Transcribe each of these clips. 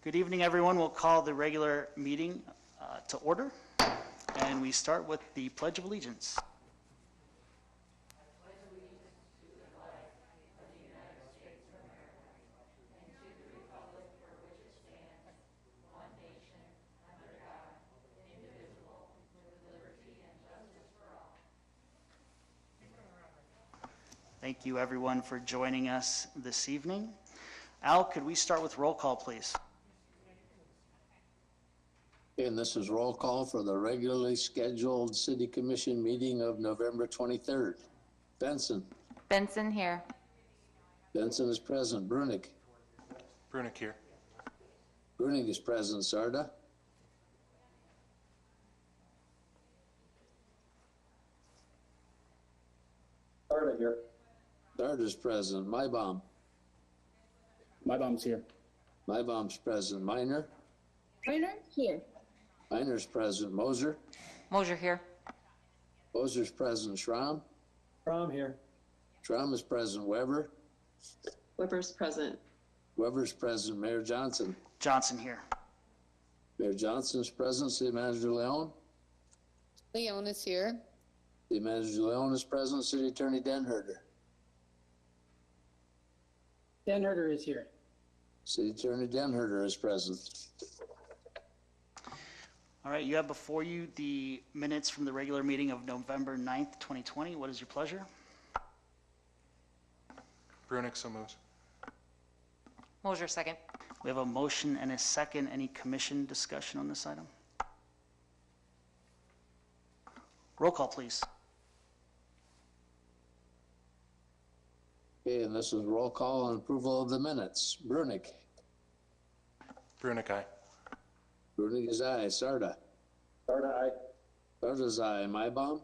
Good evening, everyone. We'll call the regular meeting to order, and we start with the Pledge of Allegiance. Thank you, everyone, for joining us this evening. Al, could we start with roll call, please? And this is roll call for the regularly scheduled City Commission meeting of November 23rd. Benson. Benson here. Benson is present. Brunick. Brunick here. Brunick is present. Sarda. Sarda here. Sarda is present. Mybaum. Mybaum's here. Mybaum's present. Minor. Minor here. Minor's present. Moser. Moser here. Moser's present. Schramm. Schramm here. Schramm is present. Weber. Weber's present. Weber's present. Mayor Johnson. Johnson here. Mayor Johnson is present. City Manager Leon. Leon is here. City Manager Leon is present. City Attorney Denherter. Denherter is here. City Attorney Denherter is present. All right, you have before you the minutes from the regular meeting of November 9th, 2020. What is your pleasure? Brunick so moves. Moser second. We have a motion and a second. Any commission discussion on this item? Roll call, please. Okay, and this is roll call on approval of the minutes. Brunick. Brunick, aye. Brunick is aye. Sarda. Sarda, aye. Sarda is aye. Mybaum.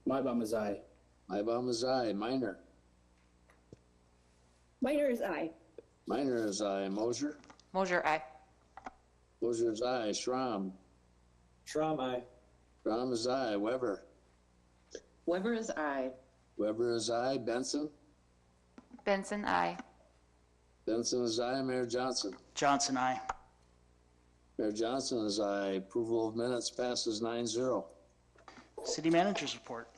Mybaum is aye. Mybaum is aye. Minor. Minor is aye. Minor is aye. Moser. Moser aye. Moser is aye. Schramm. Schramm, aye. Schramm is aye. Weber. Weber is aye. Weber is aye. Benson. Benson aye. Benson is aye. Mayor Johnson. Johnson, aye. Mayor Johnson is aye. Approval of minutes passes 9-0. City Manager's report.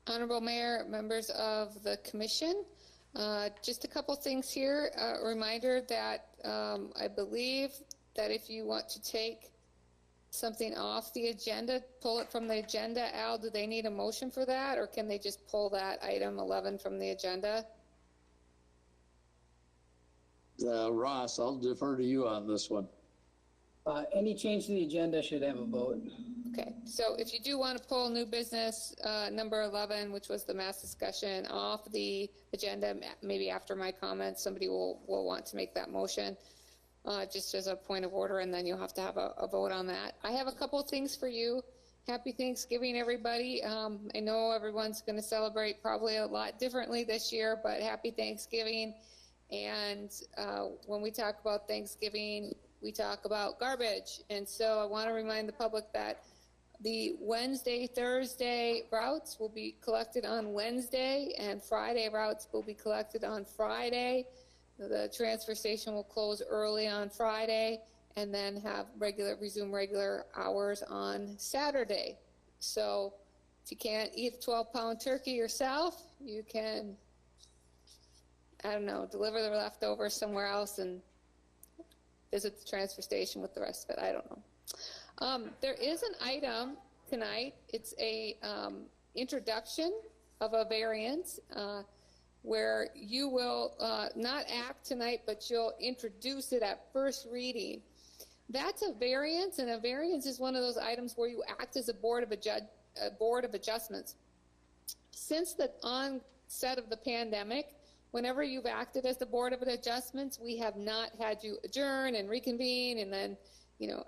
Honorable Mayor, members of the Commission, just a couple things here. A reminder that I believe that if you want to take something off the agenda, pull it from the agenda. Al, do they need a motion for that, or can they just pull that item 11 from the agenda? Ross, I'll defer to you on this one. Any change to the agenda should have a vote. Okay, so if you do want to pull new business number 11, which was the mass discussion, off the agenda, maybe after my comments, somebody will want to make that motion, just as a point of order, and then you'll have to have a vote on that. I have a couple of things for you. Happy Thanksgiving, everybody. I know everyone's going to celebrate probably a lot differently this year, but happy Thanksgiving. And when we talk about Thanksgiving, we talk about garbage. And so I want to remind the public that the Wednesday, Thursday routes will be collected on Wednesday, and Friday routes will be collected on Friday. The transfer station will close early on Friday and then have resume regular hours on Saturday. So if you can't eat a 12-pound turkey yourself, you can, I don't know, deliver the leftovers somewhere else and visit the transfer station with the rest of it. I don't know. There is an item tonight. It's a introduction of a variance where you will not act tonight, but you'll introduce it at first reading. That's a variance, and a variance is one of those items where you act as a board of adjustments. Since the onset of the pandemic, whenever you've acted as the Board of Adjustments, we have not had you adjourn and reconvene and then,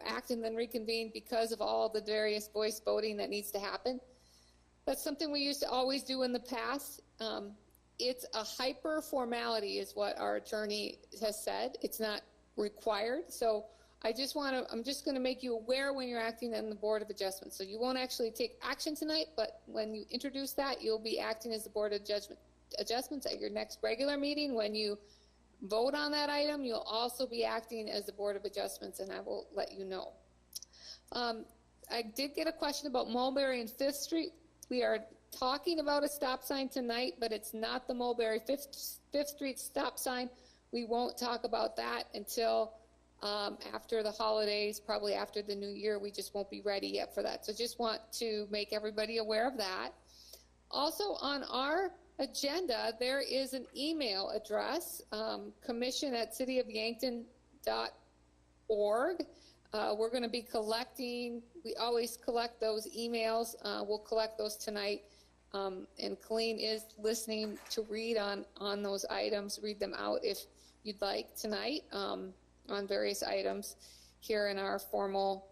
act and then reconvene because of all the various voice voting that needs to happen. That's something we used to always do in the past. It's a hyper formality is what our attorney has said. It's not required. So I'm just going to make you aware when you're acting on the Board of Adjustments. So you won't actually take action tonight, but when you introduce that, you'll be acting as the Board of Adjustments at your next regular meeting when you vote on that item, you'll also be acting as the Board of Adjustments, and I will let you know. I did get a question about Mulberry and Fifth Street. We are talking about a stop sign tonight, but it's not the Mulberry Fifth Street stop sign. We won't talk about that until after the holidays, probably after the new year. We just won't be ready yet for that. So just want to make everybody aware of that. Also on our agenda, there is an email address, commission@cityofyankton.org. We're going to be collecting, we always collect those emails. We'll collect those tonight. And Colleen is listening to read on those items, read them out if you'd like tonight on various items here in our formal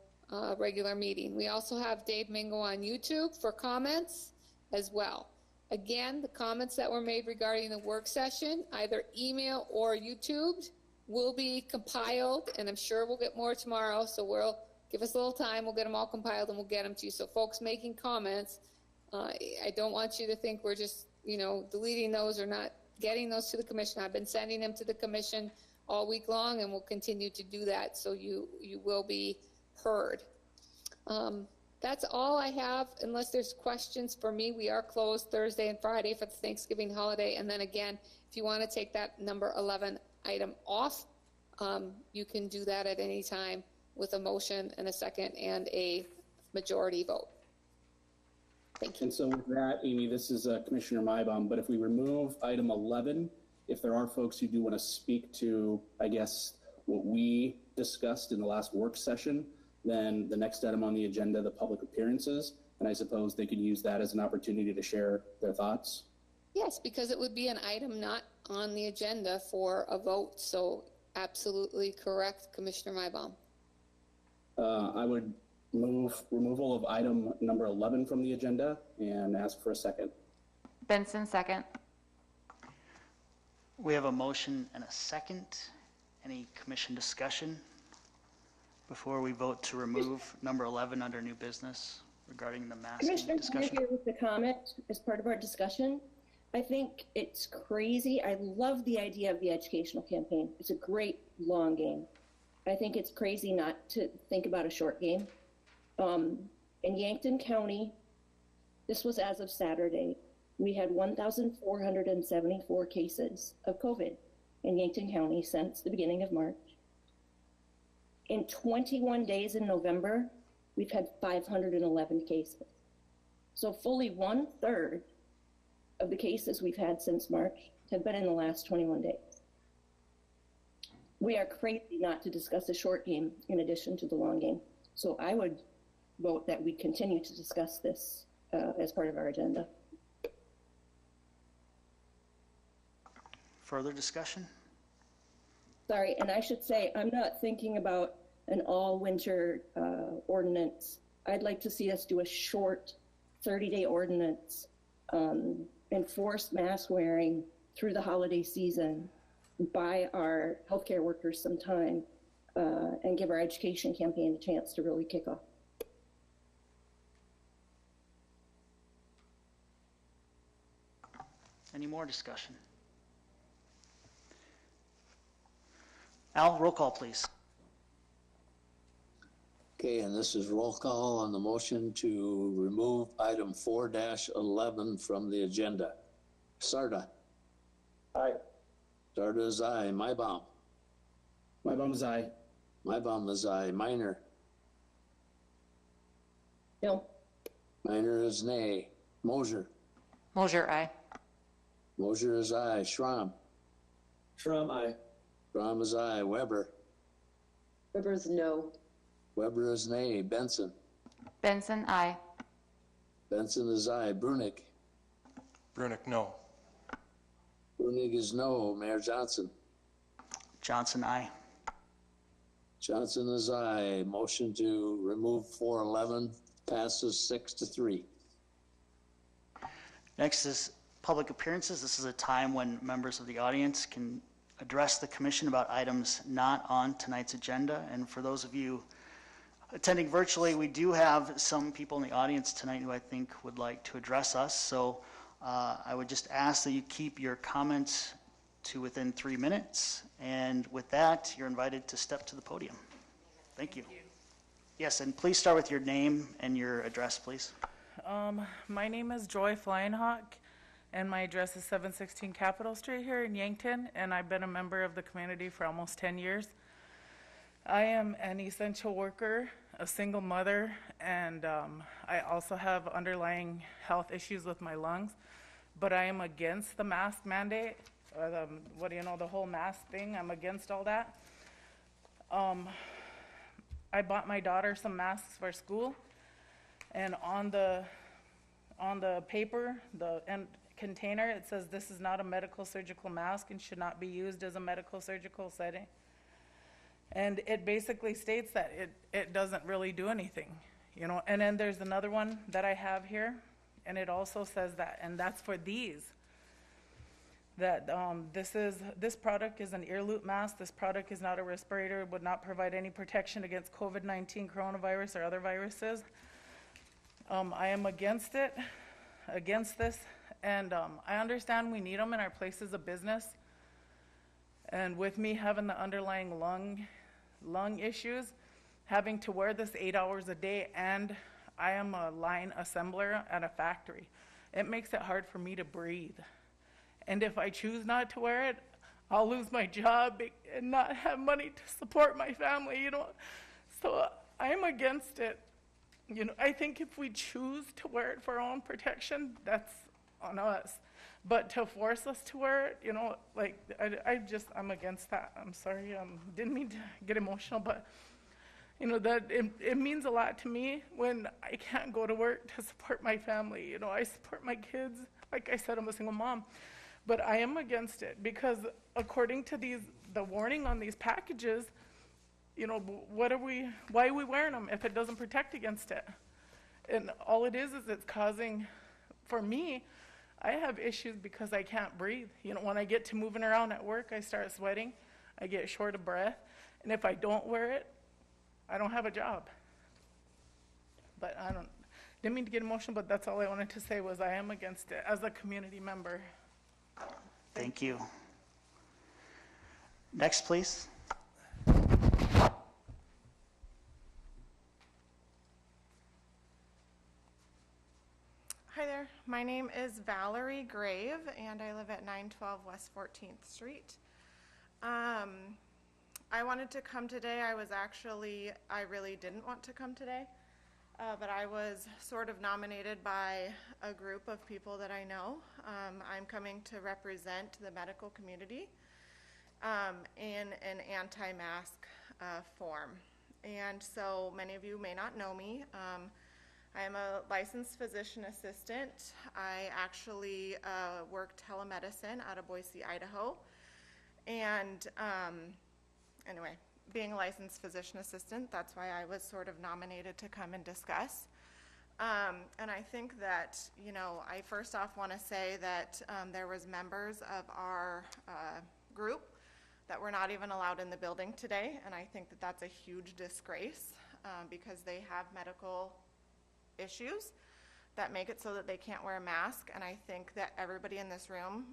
regular meeting. We also have Dave Mingo on YouTube for comments as well. Again, the comments that were made regarding the work session, either email or YouTube, will be compiled, and I'm sure we'll get more tomorrow, so we'll give us a little time, we'll get them all compiled and we'll get them to you. So folks making comments, I don't want you to think we're just, deleting those or not getting those to the commission. I've been sending them to the commission all week long, and we'll continue to do that, so you will be heard. That's all I have, unless there's questions for me. We are closed Thursday and Friday for the Thanksgiving holiday, and then again, if you want to take that number 11 item off, you can do that at any time with a motion and a second and a majority vote. Thank you. And so with that, Amy, this is Commissioner Mybom, but if we remove item 11, if there are folks who do want to speak to, I guess, what we discussed in the last work session, then the next item on the agenda, the public appearances, and I suppose they could use that as an opportunity to share their thoughts. Yes, because it would be an item not on the agenda for a vote, so absolutely correct, Commissioner Mybom. I would move removal of item number 11 from the agenda and ask for a second. Benson, second. We have a motion and a second. Any commission discussion before we vote to remove number 11 under new business regarding the masking Commissioner, discussion? here with the comment as part of our discussion. I think it's crazy. I love the idea of the educational campaign. It's a great long game. I think it's crazy not to think about a short game. In Yankton County, this was as of Saturday, we had 1,474 cases of COVID in Yankton County since the beginning of March. In 21 days in November, we've had 511 cases. So fully 1/3 of the cases we've had since March have been in the last 21 days. We are crazy not to discuss a short game in addition to the long game. So I would vote that we continue to discuss this as part of our agenda. Further discussion? Sorry, and I should say, I'm not thinking about an all-winter ordinance. I'd like to see us do a short 30-day ordinance, enforce mask wearing through the holiday season, buy our healthcare workers some time, and give our education campaign a chance to really kick off. Any more discussion? Al, roll call, please. Okay, and this is roll call on the motion to remove item 4-11 from the agenda. Sarda. Aye. Sarda is aye. Mybom. Mybom is aye. Mybom is aye. Minor. No. Minor is nay. Mosier. Mosier, aye. Mosier is aye. Schramm. Schramm, aye. Schramm is aye. Weber. Weber's no. Weber is nay. Benson. Benson, aye. Benson is aye. Brunick. Brunick, no. Brunick is no. Mayor Johnson. Johnson, aye. Johnson is aye. Motion to remove 411 passes 6-3. Next is public appearances. This is a time when members of the audience can address the commission about items not on tonight's agenda. And for those of you attending virtually, we do have some people in the audience tonight who I think would like to address us. So I would just ask that you keep your comments to within 3 minutes. And with that, you're invited to step to the podium. Thank you. Yes, and please start with your name and your address, please. My name is Joy Flyinhawk, and my address is 716 Capitol Street here in Yankton, and I've been a member of the community for almost 10 years. I am an essential worker, a single mother, and I also have underlying health issues with my lungs, but I am against the mask mandate, or the whole mask thing. I'm against all that. I bought my daughter some masks for school, and on the paper, the end container, it says this is not a medical surgical mask and should not be used as a medical surgical setting. And it basically states that it doesn't really do anything, you know. And then there's another one that I have here, and it also says that, and that's for these, that this product is an ear loop mask. This product is not a respirator, would not provide any protection against COVID-19, coronavirus, or other viruses. I am against this, and I understand we need them in our places of business. And with me having the underlying lung issues, having to wear this 8 hours a day, and I am a line assembler at a factory, it makes it hard for me to breathe. And if I choose not to wear it, I'll lose my job and not have money to support my family, you know. So I am against it. You know, I think if we choose to wear it for our own protection, that's on us. But to force us to wear it, you know, like, I'm against that. I'm sorry, didn't mean to get emotional, but, you know, that it means a lot to me when I can't go to work to support my family. You know, I support my kids. Like I said, I'm a single mom. But I am against it because according to the warning on these packages, you know, why are we wearing them if it doesn't protect against it? And all it is it's causing, for me, I have issues because I can't breathe. You know, when I get to moving around at work, I start sweating, I get short of breath, and if I don't wear it, I don't have a job. But didn't mean to get emotional, but that's all I wanted to say was I am against it as a community member. Thank you. Next, please. Hi there, my name is Valerie Grave, and I live at 912 West 14th Street. I wanted to come today. I really didn't want to come today, but I was sort of nominated by a group of people that I know. I'm coming to represent the medical community in an anti-mask form. And so many of you may not know me. I am a licensed physician assistant. I actually work telemedicine out of Boise, Idaho. And anyway, being a licensed physician assistant, that's why I was sort of nominated to come and discuss. And I think that, you know, I first off want to say that there was members of our group that were not even allowed in the building today, and I think that that's a huge disgrace because they have medical issues that make it so that they can't wear a mask. And I think that everybody in this room,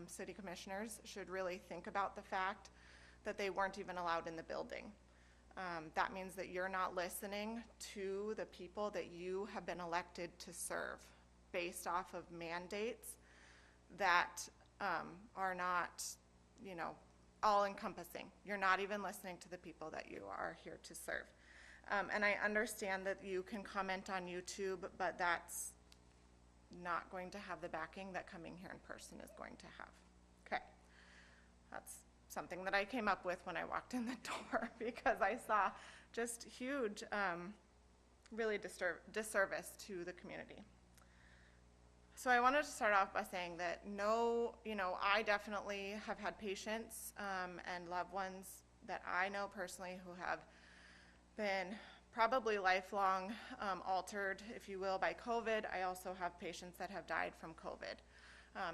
city commissioners, should really think about the fact that they weren't even allowed in the building. That means that you're not listening to the people that you have been elected to serve based off of mandates that are not, you know, all encompassing. You're not even listening to the people that you are here to serve. And I understand that you can comment on YouTube, but that's not going to have the backing that coming here in person is going to have. Okay, that's something that I came up with when I walked in the door because I saw just huge, really disservice to the community. So I wanted to start off by saying that no, you know, I definitely have had patients and loved ones that I know personally who have been probably lifelong altered, if you will, by COVID. I also have patients that have died from COVID.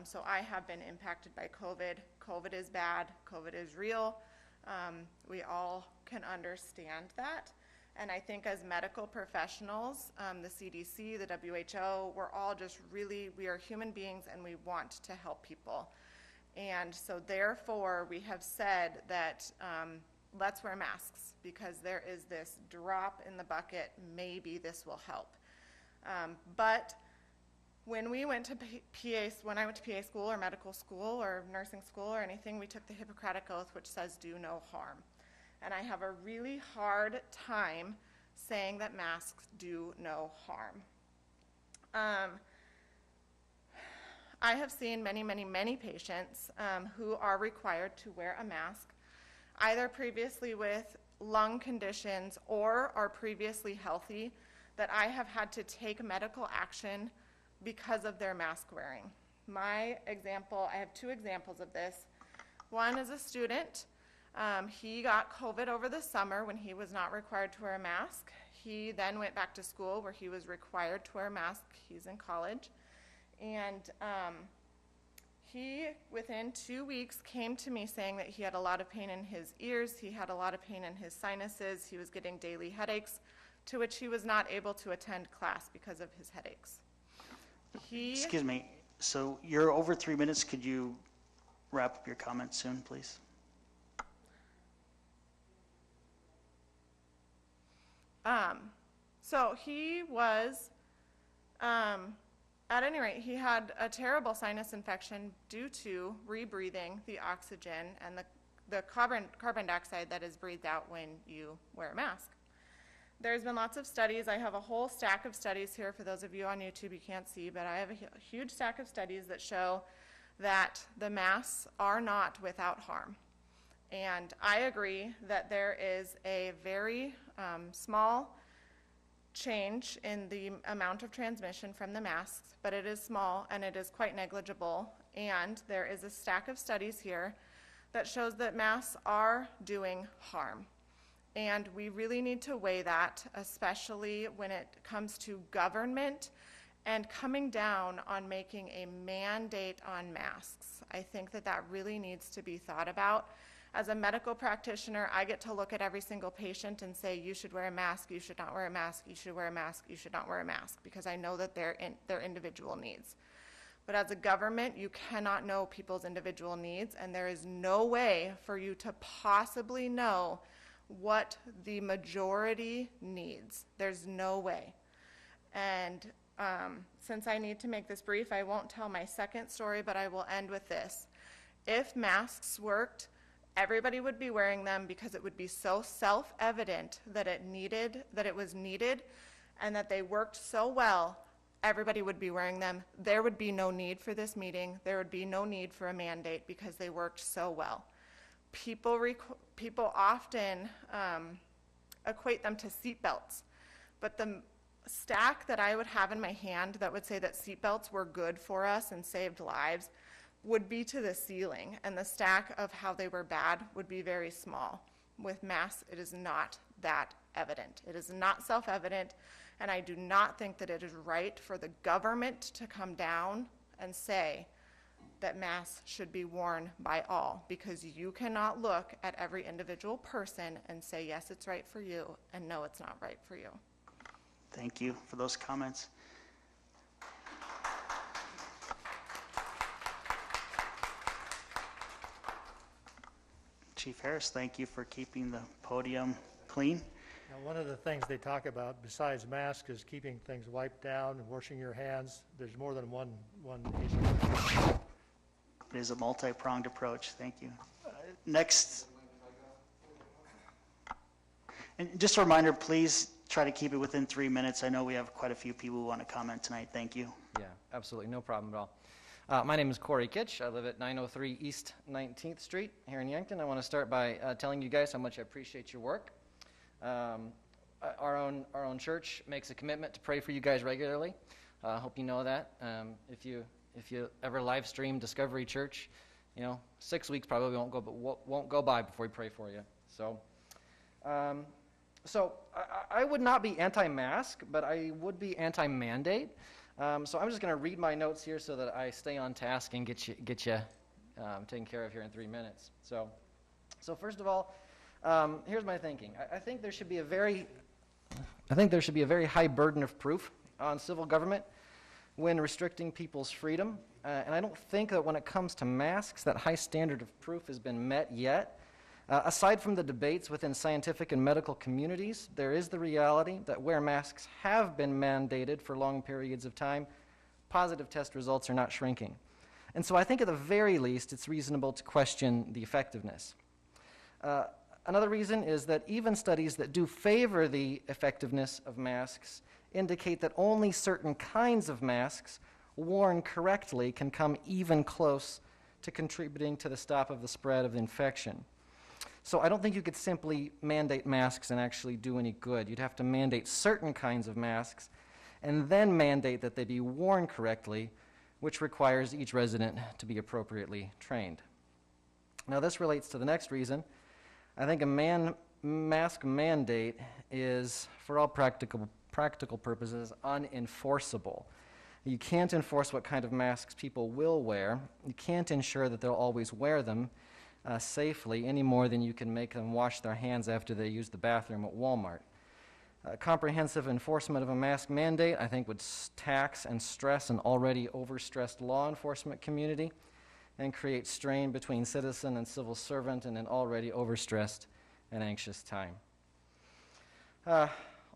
So I have been impacted by COVID. COVID is bad. COVID is real. We all can understand that. And I think as medical professionals, the CDC, the WHO, we're all just really, we are human beings and we want to help people. And so therefore, we have said that let's wear masks because there is this drop in the bucket. Maybe this will help. But when we went to when I went to PA school or medical school or nursing school or anything, we took the Hippocratic Oath, which says do no harm. And I have a really hard time saying that masks do no harm. I have seen many, many, many patients who are required to wear a mask, either previously with lung conditions or are previously healthy, that I have had to take medical action because of their mask wearing. My example, I have two examples of this. One is a student. He got COVID over the summer when he was not required to wear a mask. He then went back to school where he was required to wear a mask. He's in college. And he, within 2 weeks, came to me saying that he had a lot of pain in his ears, he had a lot of pain in his sinuses, he was getting daily headaches, to which he was not able to attend class because of his headaches. Excuse me, so you're over 3 minutes. Could you wrap up your comments soon, please? So he was, at any rate, he had a terrible sinus infection due to rebreathing the oxygen and the carbon dioxide that is breathed out when you wear a mask. There's been lots of studies. I have a whole stack of studies here. For those of you on YouTube, you can't see, but I have a huge stack of studies that show that the masks are not without harm. And I agree that there is a very small change in the amount of transmission from the masks, but it is small and it is quite negligible. And there is a stack of studies here that shows that masks are doing harm. And we really need to weigh that, especially when it comes to government and coming down on making a mandate on masks. I think that that really needs to be thought about. As a medical practitioner, I get to look at every single patient and say, you should wear a mask, you should not wear a mask, you should wear a mask, you should not wear a mask, because I know that their individual needs. But as a government, you cannot know people's individual needs, and there is no way for you to possibly know what the majority needs. There's no way. And since I need to make this brief, I won't tell my second story, but I will end with this. If masks worked, everybody would be wearing them because it would be so self-evident that it was needed, and that they worked so well, everybody would be wearing them. There would be no need for this meeting. There would be no need for a mandate because they worked so well. People often equate them to seatbelts, but the stack that I would have in my hand that would say that seatbelts were good for us and saved lives would be to the ceiling, and the stack of how they were bad would be very small. With masks, it is not that evident. It is not self-evident, and I do not think that it is right for the government to come down and say that masks should be worn by all, because you cannot look at every individual person and say, yes, it's right for you, and no, it's not right for you. Thank you for those comments. Chief Harris, thank you for keeping the podium clean. Now, one of the things they talk about besides masks is keeping things wiped down and washing your hands. There's more than one issue. It is a multi-pronged approach. Thank you. Next. And just a reminder, please try to keep it within 3 minutes. I know we have quite a few people who want to comment tonight. Thank you. Yeah, absolutely. No problem at all. My name is Corey Kitch. I live at 903 East 19th Street here in Yankton. I want to start by telling you guys how much I appreciate your work. Our own church makes a commitment to pray for you guys regularly. I hope you know that. If you ever live stream Discovery Church, 6 weeks probably won't go by before we pray for you. So I would not be anti-mask, but I would be anti-mandate. So I'm just going to read my notes here so that I stay on task and get you taken care of here in 3 minutes. So first of all, here's my thinking. I think there should be a very high burden of proof on civil government when restricting people's freedom. And I don't think that when it comes to masks, that high standard of proof has been met yet. Aside from the debates within scientific and medical communities, there is the reality that where masks have been mandated for long periods of time, positive test results are not shrinking. And so I think at the very least, it's reasonable to question the effectiveness. Another reason is that even studies that do favor the effectiveness of masks indicate that only certain kinds of masks worn correctly can come even close to contributing to the stop of the spread of infection. So I don't think you could simply mandate masks and actually do any good. You'd have to mandate certain kinds of masks and then mandate that they be worn correctly, which requires each resident to be appropriately trained. Now this relates to the next reason. I think a mask mandate is, for all practical purposes, unenforceable. You can't enforce what kind of masks people will wear. You can't ensure that they'll always wear them safely any more than you can make them wash their hands after they use the bathroom at Walmart. Comprehensive enforcement of a mask mandate, I think, would tax and stress an already overstressed law enforcement community and create strain between citizen and civil servant in an already overstressed and anxious time.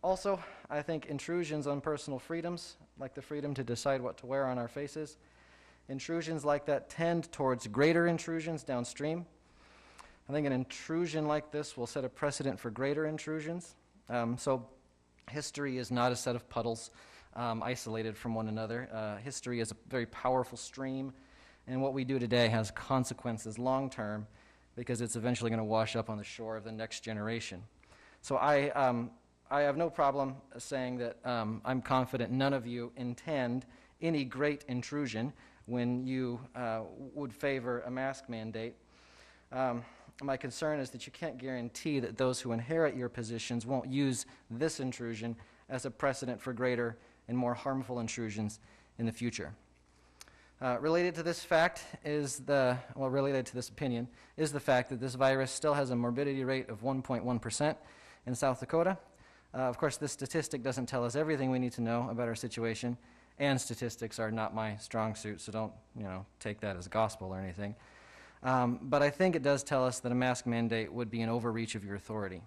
Also, I think intrusions on personal freedoms, like the freedom to decide what to wear on our faces, intrusions like that tend towards greater intrusions downstream. I think an intrusion like this will set a precedent for greater intrusions. So history is not a set of puddles isolated from one another. History is a very powerful stream, and what we do today has consequences long term because it's eventually going to wash up on the shore of the next generation. So I have no problem saying that I'm confident none of you intend any great intrusion when you would favor a mask mandate. My concern is that you can't guarantee that those who inherit your positions won't use this intrusion as a precedent for greater and more harmful intrusions in the future. Related to this opinion is the fact that this virus still has a morbidity rate of 1.1% in South Dakota. Of course, this statistic doesn't tell us everything we need to know about our situation, and statistics are not my strong suit, so don't, take that as gospel or anything. But I think it does tell us that a mask mandate would be an overreach of your authority.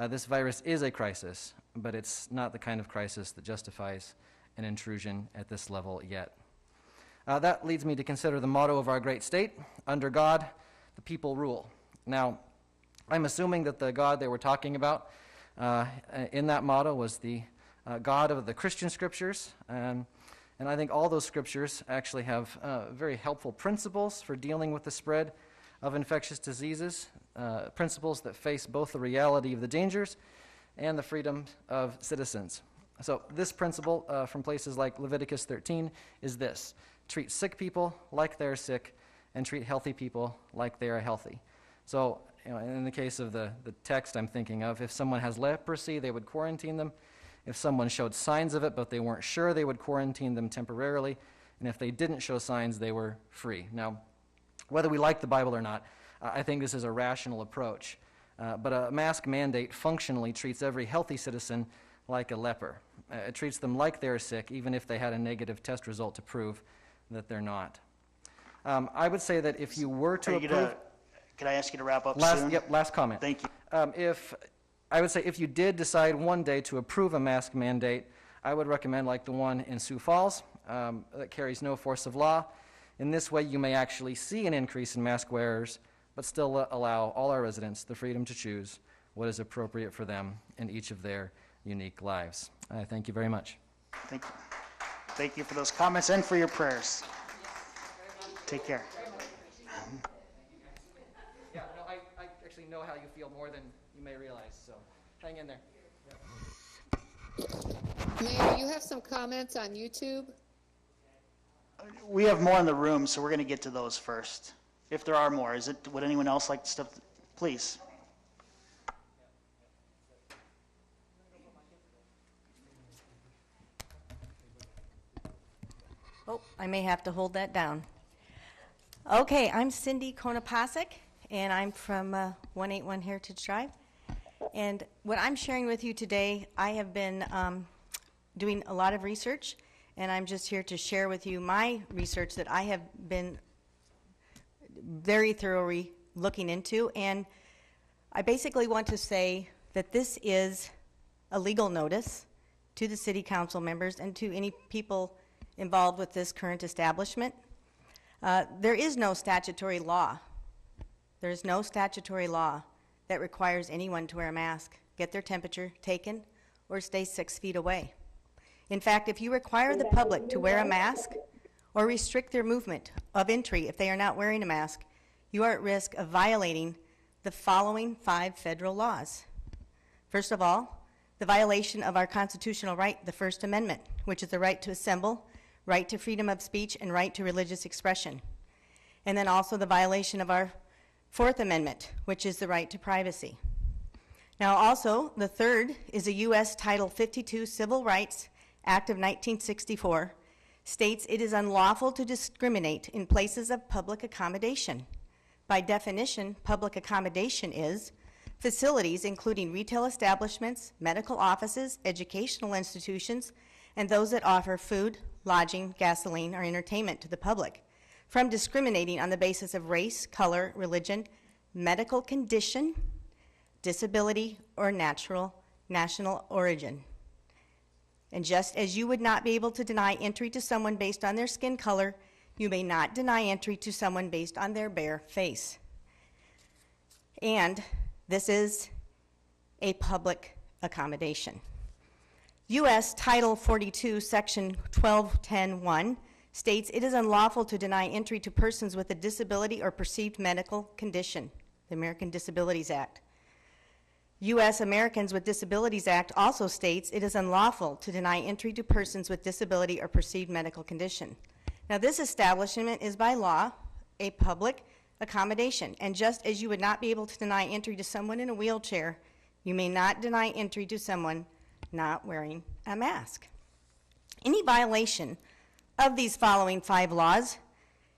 This virus is a crisis, but it's not the kind of crisis that justifies an intrusion at this level yet. That leads me to consider the motto of our great state: under God, the people rule. Now, I'm assuming that the God they were talking about in that motto was the God of the Christian scriptures. And I think all those scriptures actually have very helpful principles for dealing with the spread of infectious diseases, principles that face both the reality of the dangers and the freedom of citizens. So this principle from places like Leviticus 13 is this: treat sick people like they're sick and treat healthy people like they are healthy. So in the case of the text I'm thinking of, if someone has leprosy, they would quarantine them. If someone showed signs of it but they weren't sure, they would quarantine them temporarily. And if they didn't show signs, they were free. Now, whether we like the Bible or not, I think this is a rational approach. But a mask mandate functionally treats every healthy citizen like a leper. It treats them like they're sick, even if they had a negative test result to prove that they're not. I would say that if you were to approve... Could I ask you to wrap up soon? Yep, last comment. Thank you. I would say if you did decide one day to approve a mask mandate, I would recommend like the one in Sioux Falls that carries no force of law. In this way, you may actually see an increase in mask wearers, but still allow all our residents the freedom to choose what is appropriate for them in each of their unique lives. I thank you very much. Thank you. Thank you for those comments and for your prayers. Take care. Yeah, no, I actually know how you feel more than you may realize, so hang in there. Mayor, you have some comments on YouTube? We have more in the room, so we're going to get to those first. If there are more, would anyone else like to step? Please. Oh, I may have to hold that down. Okay, I'm Cindy Konopasek, and I'm from 181 Heritage Drive. And what I'm sharing with you today, I have been doing a lot of research, and I'm just here to share with you my research that I have been very thoroughly looking into. And I basically want to say that this is a legal notice to the city council members and to any people involved with this current establishment. There is no statutory law. There is no statutory law that requires anyone to wear a mask, get their temperature taken, or stay 6 feet away. In fact, if you require the public to wear a mask or restrict their movement of entry if they are not wearing a mask, you are at risk of violating the following 5 federal laws. First of all, the violation of our constitutional right, the First Amendment, which is the right to assemble, right to freedom of speech, and right to religious expression. And then also the violation of our Fourth Amendment, which is the right to privacy. Now also, the third is a U.S. Title 52 Civil Rights Act of 1964, states it is unlawful to discriminate in places of public accommodation. By definition, public accommodation is facilities including retail establishments, medical offices, educational institutions, and those that offer food, lodging, gasoline, or entertainment to the public, from discriminating on the basis of race, color, religion, medical condition, disability, or national origin. And just as you would not be able to deny entry to someone based on their skin color, you may not deny entry to someone based on their bare face. And this is a public accommodation. U.S. Title 42, Section 1210(1) states it is unlawful to deny entry to persons with a disability or perceived medical condition, the American Disabilities Act. U.S. Americans with Disabilities Act also states it is unlawful to deny entry to persons with disability or perceived medical condition. Now, this establishment is by law a public accommodation, and just as you would not be able to deny entry to someone in a wheelchair, you may not deny entry to someone not wearing a mask. Any violation of these following 5 laws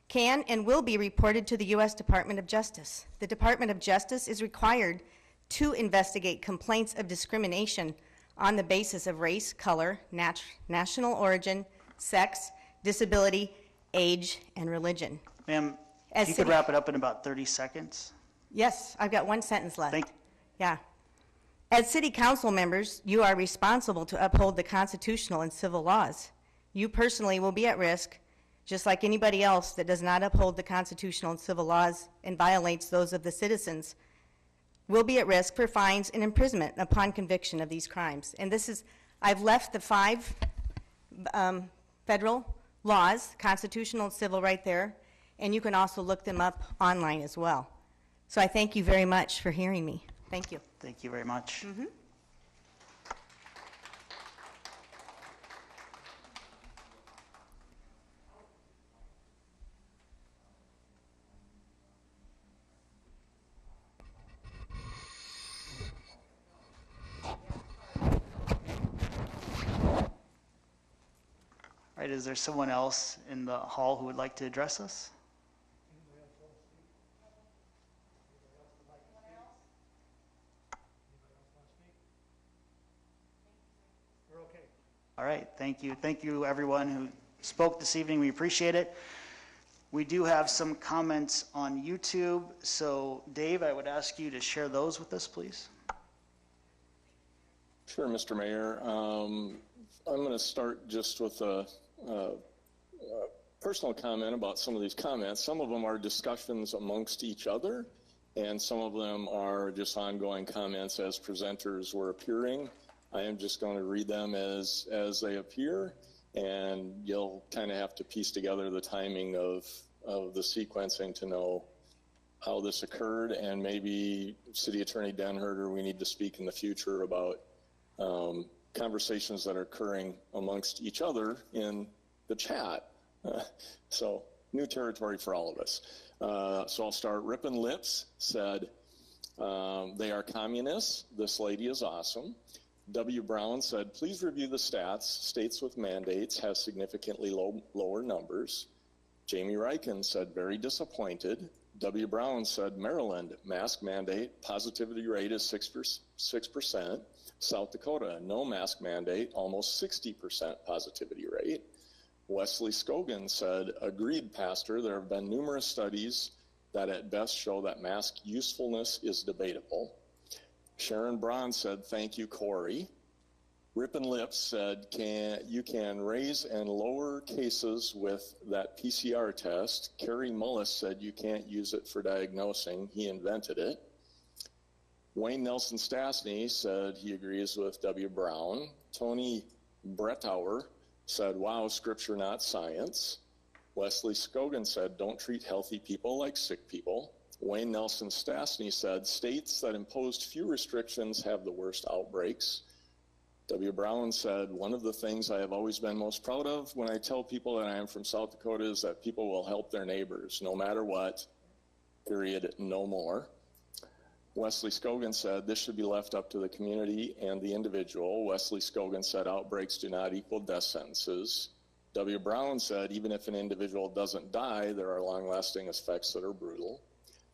can and will be reported to the U.S. Department of Justice. The Department of Justice is required to investigate complaints of discrimination on the basis of race, color, national origin, sex, disability, age, and religion. Ma'am, if you could wrap it up in about 30 seconds. Yes, I've got 1 sentence left. Thank you. Yeah. As city council members, you are responsible to uphold the constitutional and civil laws. You personally will be at risk, just like anybody else that does not uphold the constitutional and civil laws and violates those of the citizens, will be at risk for fines and imprisonment upon conviction of these crimes. And this is, I've left the 5 federal laws, constitutional and civil, right there, and you can also look them up online as well. So I thank you very much for hearing me. Thank you. Thank you very much. Mm-hmm. All right, is there someone else in the hall who would like to address us? All right, thank you. Thank you, everyone who spoke this evening. We appreciate it. We do have some comments on YouTube. So, Dave, I would ask you to share those with us, please. Sure, Mr. Mayor. I'm going to start just with a personal comment about some of these comments. Some of them are discussions amongst each other, and some of them are just ongoing comments as presenters were appearing. I am just going to read them as they appear, and you'll kind of have to piece together the timing of the sequencing to know how this occurred, and maybe City Attorney Denherter, we need to speak in the future about conversations that are occurring amongst each other in the chat. So new territory for all of us. So I'll start. Rippin' Lips said, they are communists. This lady is awesome. W. Brown said, please review the stats. States with mandates have significantly lower numbers. Jamie Ryken said, very disappointed. W. Brown said, Maryland, mask mandate, positivity rate is 6%. South Dakota, no mask mandate, almost 60% positivity rate. Wesley Scogan said, agreed, Pastor. There have been numerous studies that at best show that mask usefulness is debatable. Sharon Braun said, thank you, Corey. Rippin' Lips said, you can raise and lower cases with that PCR test. Kerry Mullis said you can't use it for diagnosing. He invented it. Wayne Nelson Stastny said he agrees with W. Brown. Tony Brettauer said, wow, scripture, not science. Wesley Scogan said, don't treat healthy people like sick people. Wayne Nelson Stastny said, states that imposed few restrictions have the worst outbreaks. W. Brown said, one of the things I have always been most proud of when I tell people that I am from South Dakota is that people will help their neighbors, no matter what, period, no more. Wesley Scogan said, this should be left up to the community and the individual. Wesley Scogan said, outbreaks do not equal death sentences. W. Brown said, even if an individual doesn't die, there are long-lasting effects that are brutal.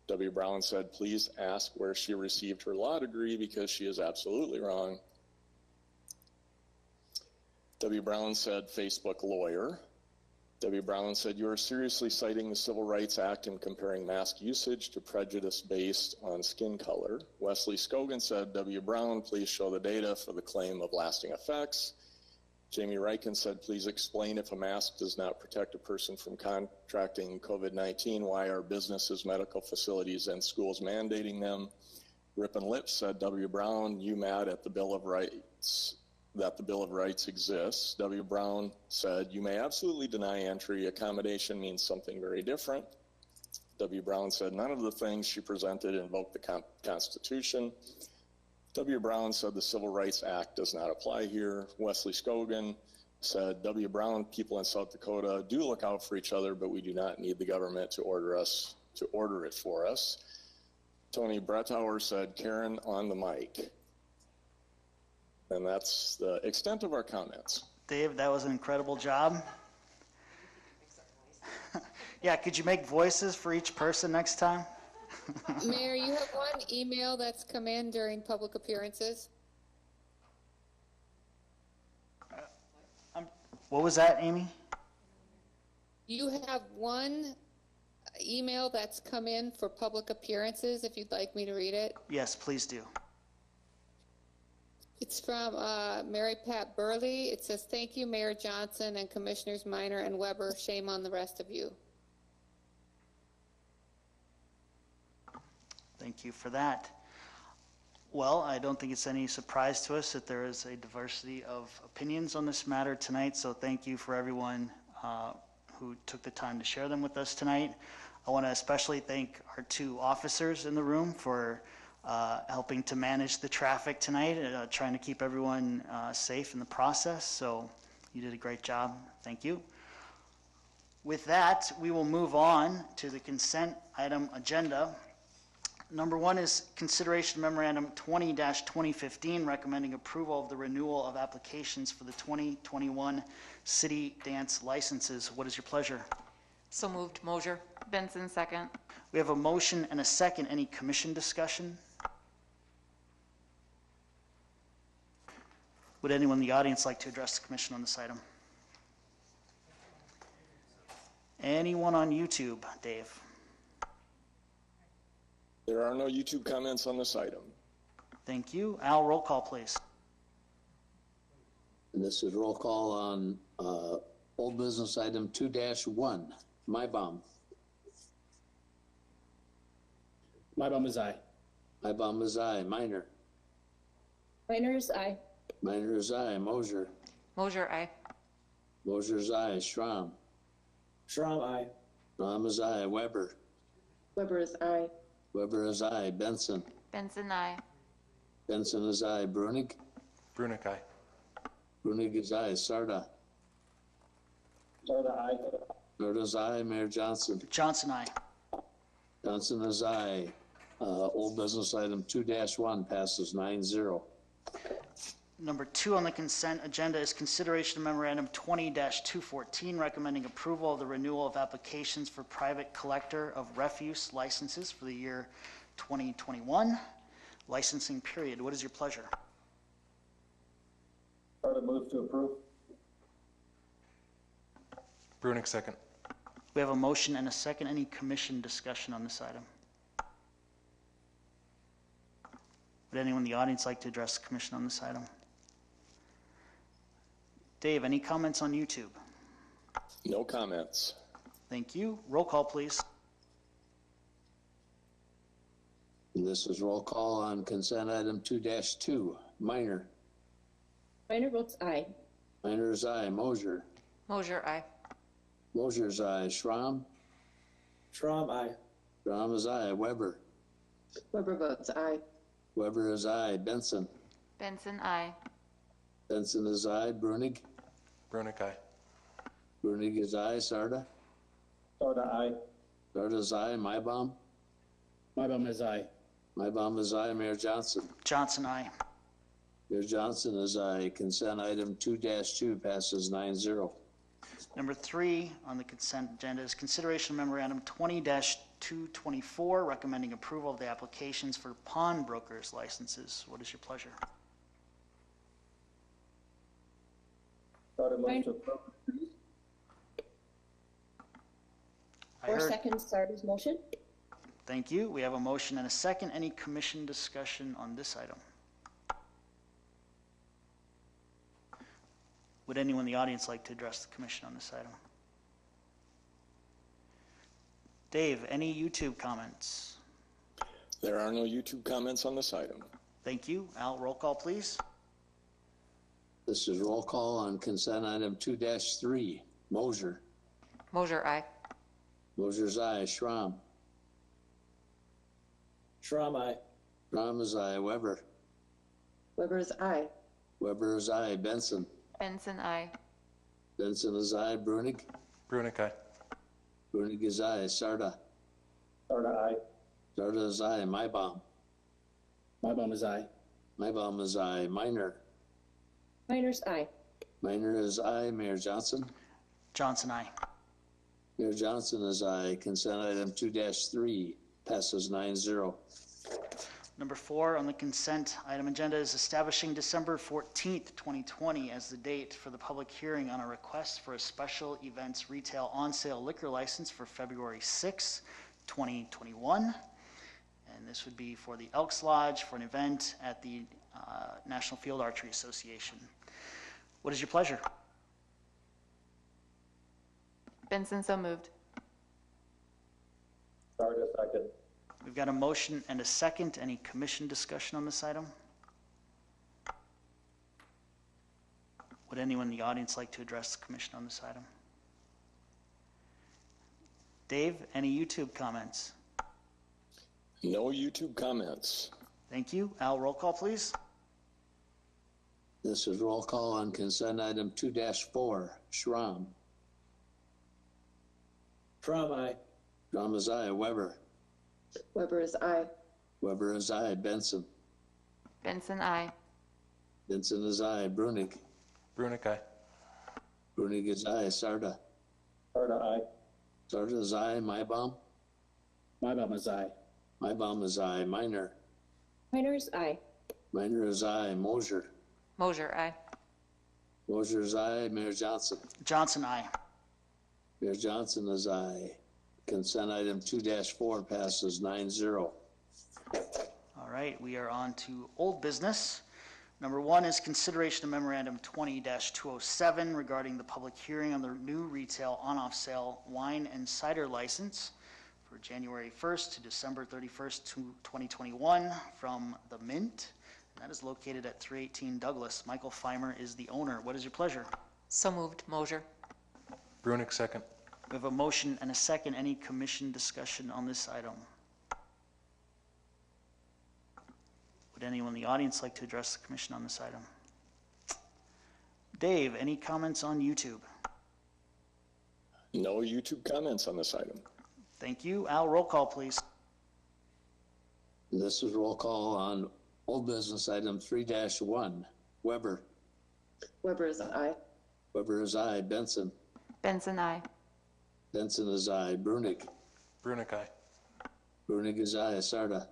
W. Brown said, please ask where she received her law degree because she is absolutely wrong. W. Brown said, Facebook lawyer. W. Brown said, you are seriously citing the Civil Rights Act and comparing mask usage to prejudice based on skin color. Wesley Scogan said, W. Brown, please show the data for the claim of lasting effects. Jamie Ryken said, please explain if a mask does not protect a person from contracting COVID-19, why are businesses, medical facilities, and schools mandating them? Rippin' Lips said, W. Brown, you mad at the Bill of Rights, that the Bill of Rights exists. W. Brown said, you may absolutely deny entry. Accommodation means something very different. W. Brown said, none of the things she presented invoked the Constitution. W. Brown said the Civil Rights Act does not apply here. Wesley Scogan said, W. Brown, people in South Dakota do look out for each other, but we do not need the government to order it for us. Tony Brettauer said, Karen on the mic. And that's the extent of our comments. Dave, that was an incredible job. Yeah, could you make voices for each person next time? Mayor, you have one email that's come in during public appearances. What was that, Amy? You have one email that's come in for public appearances, if you'd like me to read it. Yes, please do. It's from Mary Pat Burley. It says, thank you, Mayor Johnson and Commissioners Minor and Weber. Shame on the rest of you. Thank you for that. Well, I don't think it's any surprise to us that there is a diversity of opinions on this matter tonight, so thank you for everyone who took the time to share them with us tonight. I want to especially thank our two officers in the room for helping to manage the traffic tonight, trying to keep everyone safe in the process, so you did a great job. Thank you. With that, we will move on to the consent item agenda. Number one is consideration memorandum 20-2015, recommending approval of the renewal of applications for the 2021 city dance licenses. What is your pleasure? So moved. Mosier. Benson, second. We have a motion and a second. Any commission discussion? Would anyone in the audience like to address the commission on this item? Anyone on YouTube? Dave? There are no YouTube comments on this item. Thank you. Al, roll call, please. And this is roll call on old business item 2-1, Mybom. Mybom is aye. Mybom is aye. Minor. Miners, aye. Minor is aye. Mosier. Mosier, aye. Mosier's aye. Schramm. Schramm, aye. Schramm is aye. Weber. Weber is aye. Weber is aye. Benson. Benson, aye. Benson is aye. Brunig. Brunick, aye. Brunig is aye. Sarda. Sarda, aye. Sarda's aye. Mayor Johnson. Johnson, aye. Johnson is aye. Old business item 2-1 passes 9-0. Number two on the consent agenda is consideration of memorandum 20-214, recommending approval of the renewal of applications for private collector of refuse licenses for the year 2021 licensing period. What is your pleasure? Sarda move to approve. Brunick, second. We have a motion and a second. Any commission discussion on this item? Would anyone in the audience like to address the commission on this item? Dave, any comments on YouTube? No comments. Thank you. Roll call, please. This is roll call on consent item 2-2. Minor. Minor votes aye. Minor's aye. Mosier. Mosier, aye. Mosier's aye. Schramm. Schramm, aye. Schramm is aye. Weber. Weber votes aye. Weber is aye. Benson. Benson, aye. Benson is aye. Brunig. Brunick, aye. Brunig is aye. Sarda. Sarda, aye. Sarda is aye. Mybom. Mybom is aye. Mybom is aye. Mayor Johnson. Johnson, aye. Mayor Johnson is aye. Consent item 2-2 passes 9-0. Number 3 on the consent agenda is consideration of memorandum 20-224, recommending approval of the applications for pawnbrokers licenses. What is your pleasure? Sarda moves to approve. I 4 heard. seconds, Sarda's motion. Thank you. We have a motion and a second. Any commission discussion on this item? Would anyone in the audience like to address the commission on this item? Dave, any YouTube comments? There are no YouTube comments on this item. Thank you. Al, roll call, please. This is roll call on consent item 2-3. Mosier. Mosier, aye. Mosier's aye. Schramm. Schramm, aye. Schramm is aye. Weber. Weber is aye. Weber is aye. Benson. Benson, aye. Benson is aye. Brunig. Brunick, aye. Brunig is aye. Sarda. Sarda, aye. Sarda is aye. Mybom. Mybom is aye. Mybom is aye. Minor. Minor's aye. Minor is aye. Mayor Johnson. Johnson, aye. Mayor Johnson is aye. Consent item 2-3 passes 9-0. Number 4 on the consent item agenda is establishing December 14th, 2020 as the date for the public hearing on a request for a special events retail on-sale liquor license for February 6, 2021. And this would be for the Elks Lodge for an event at the National Field Archery Association. What is your pleasure? Benson, so moved. Sarda, second. We've got a motion and a second. Any commission discussion on this item? Would anyone in the audience like to address the commission on this item? Dave, any YouTube comments? No YouTube comments. Thank you. Al, roll call, please. This is roll call on consent item 2-4. Schramm. Schramm, aye. Schramm is aye. Weber. Weber is aye. Weber is aye. Benson. Benson, aye. Benson is aye. Brunig. Brunick, aye. Brunig is aye. Sarda. Sarda, aye. Sarda is aye. Mybom. Mybom is aye. Mybom is aye. Minor. Minor's aye. Minor is aye. Mosier. Mosier, aye. Mosier is aye. Mayor Johnson. Johnson, aye. Mayor Johnson is aye. Consent item 2-4 passes 9-0. All right, we are on to old business. Number 1 is consideration of memorandum 20-207 regarding the public hearing on the new retail on-off sale wine and cider license for January 1st to December 31st, 2021 from the Mint. And that is located at 318 Douglas. Michael Feimer is the owner. What is your pleasure? So moved. Mosier. Brunick, second. We have a motion and a second. Any commission discussion on this item? Would anyone in the audience like to address the commission on this item? Dave, any comments on YouTube? No YouTube comments on this item. Thank you. Al, roll call, please. This is roll call on old business item 3-1. Weber. Weber is aye. Weber is aye. Benson. Benson, aye. Benson is aye. Brunig. Brunick, aye. Brunig is aye. Sarda.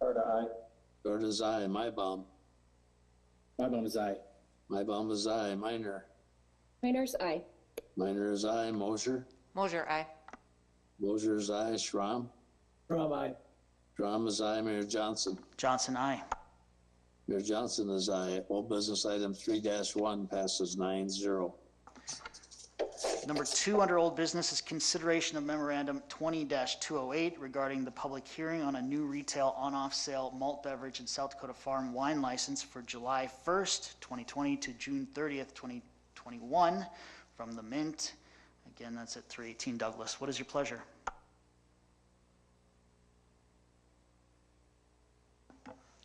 Sarda, aye. Sarda is aye. Mybom. Mybom is aye. Mybom is aye. Minor. Minor's aye. Minor is aye. Mosher. Mosher, aye. Mosher is aye. Schramm. Schramm, aye. Schramm is aye. Mayor Johnson. Johnson, aye. Mayor Johnson is aye. Old business item 3-1 passes 9-0. Number 2 under old business is consideration of memorandum 20-208 regarding the public hearing on a new retail on-off sale malt beverage and South Dakota Farm wine license for July 1st, 2020 to June 30th, 2021 from the Mint. Again, that's at 318 Douglas. What is your pleasure?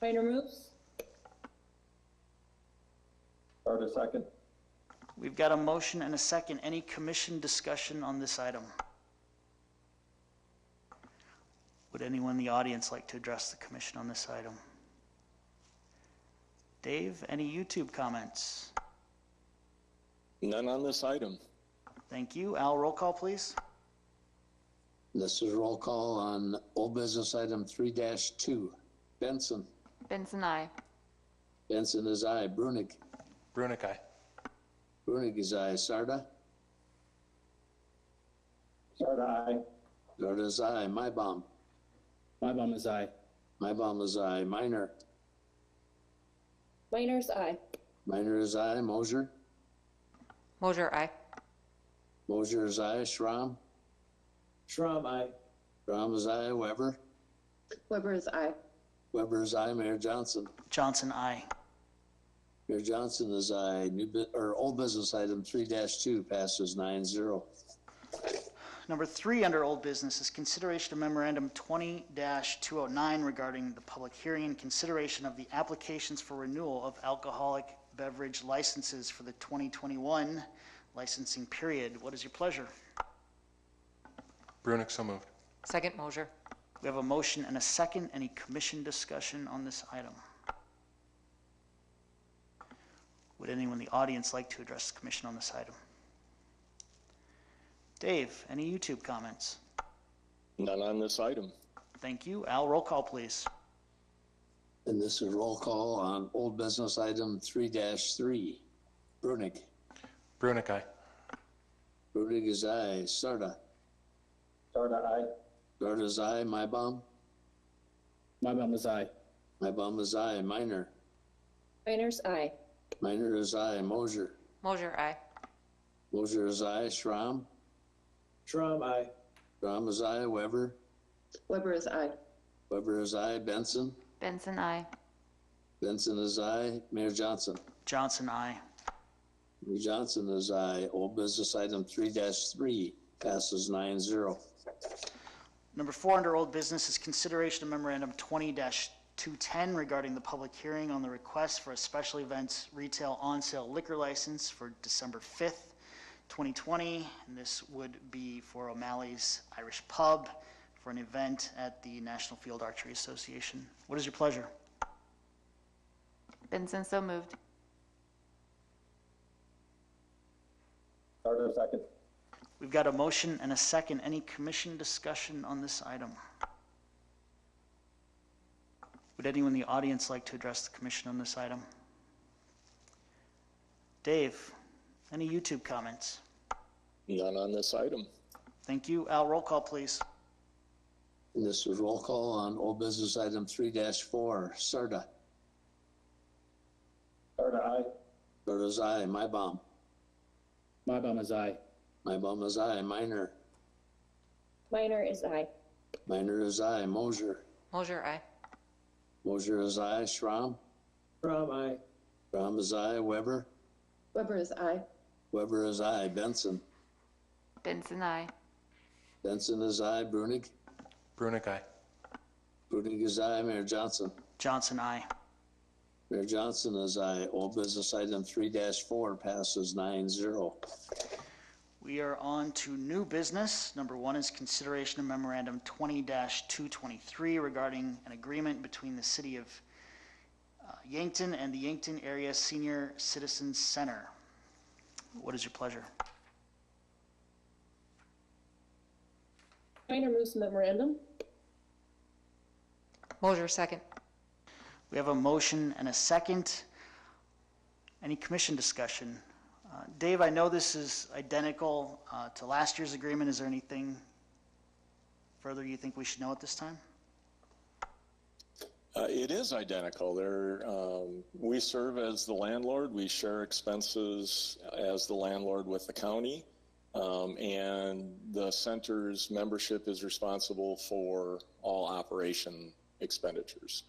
Minor moves. Carter, second. We've got a motion and a second. Any commission discussion on this item? Would anyone in the audience like to address the commission on this item? Dave, any YouTube comments? None on this item. Thank you. Al, roll call, please. This is roll call on old business item 3-2. Benson. Benson, aye. Benson is aye. Brunig. Brunick, aye. Brunig is aye. Sarda. Sarda, aye. Sarda is aye. Mybom. Mybom is aye. Mybom is aye. Minor. Minor's aye. Minor is aye. Mosher. Mosher, aye. Mosher is aye. Schramm. Schramm, aye. Schramm is aye. Weber. Weber is aye. Weber is aye. Mayor Johnson. Johnson, aye. Mayor Johnson is aye. Old business item 3-2 passes 9-0. Number 3 under old business is consideration of memorandum 20-209 regarding the public hearing and consideration of the applications for renewal of alcoholic beverage licenses for the 2021 licensing period. What is your pleasure? Brunick, so moved. Second, Mosher. We have a motion and a second. Any commission discussion on this item? Would anyone in the audience like to address the commission on this item? Dave, any YouTube comments? None on this item. Thank you. Al, roll call, please. And this is roll call on old business item 3-3. Brunig. Brunick, aye. Brunig is aye. Sarda. Sarda, aye. Sarda is aye. Mybom. Mybom is aye. Mybom is aye. Minor. Minor's aye. Minor is aye. Mosher. Mosher, aye. Mosher is aye. Schramm. Schramm, aye. Schramm is aye. Weber. Weber is aye. Weber is aye. Benson. Benson, aye. Benson is aye. Mayor Johnson. Johnson, aye. Mayor Johnson is aye. Old business item 3-3 passes 9-0. Number 4 under old business is consideration of memorandum 20-210 regarding the public hearing on the request for a special events retail on-sale liquor license for December 5th, 2020. And this would be for O'Malley's Irish Pub for an event at the National Field Archery Association. What is your pleasure? Benson, so moved. Carter, second. We've got a motion and a second. Any commission discussion on this item? Would anyone in the audience like to address the commission on this item? Dave, any YouTube comments? None on this item. Thank you. Al, roll call, please. And this is roll call on old business item 3-4. Sarda. Sarda, aye. Sarda is aye. Mybom. Mybom is aye. Mybom is aye. Minor. Minor is aye. Minor is aye. Mosher. Mosher, aye. Mosher is aye. Schramm. Schramm, aye. Schramm is aye. Weber. Weber is aye. Weber is aye. Benson. Benson, aye. Benson is aye. Brunig. Brunick, aye. Brunig is aye. Mayor Johnson. Johnson, aye. Mayor Johnson is aye. Old business item 3-4 passes 9-0. We are on to new business. Number 1 is consideration of memorandum 20-223 regarding an agreement between the city of Yankton and the Yankton Area Senior Citizens Center. What is your pleasure? Minor moves memorandum. Mosher, second. We have a motion and a second. Any commission discussion? Dave, I know this is identical to last year's agreement. Is there anything further you think we should know at this time? It is identical. We serve as the landlord. We share expenses as the landlord with the county. And the center's membership is responsible for all operation expenditures.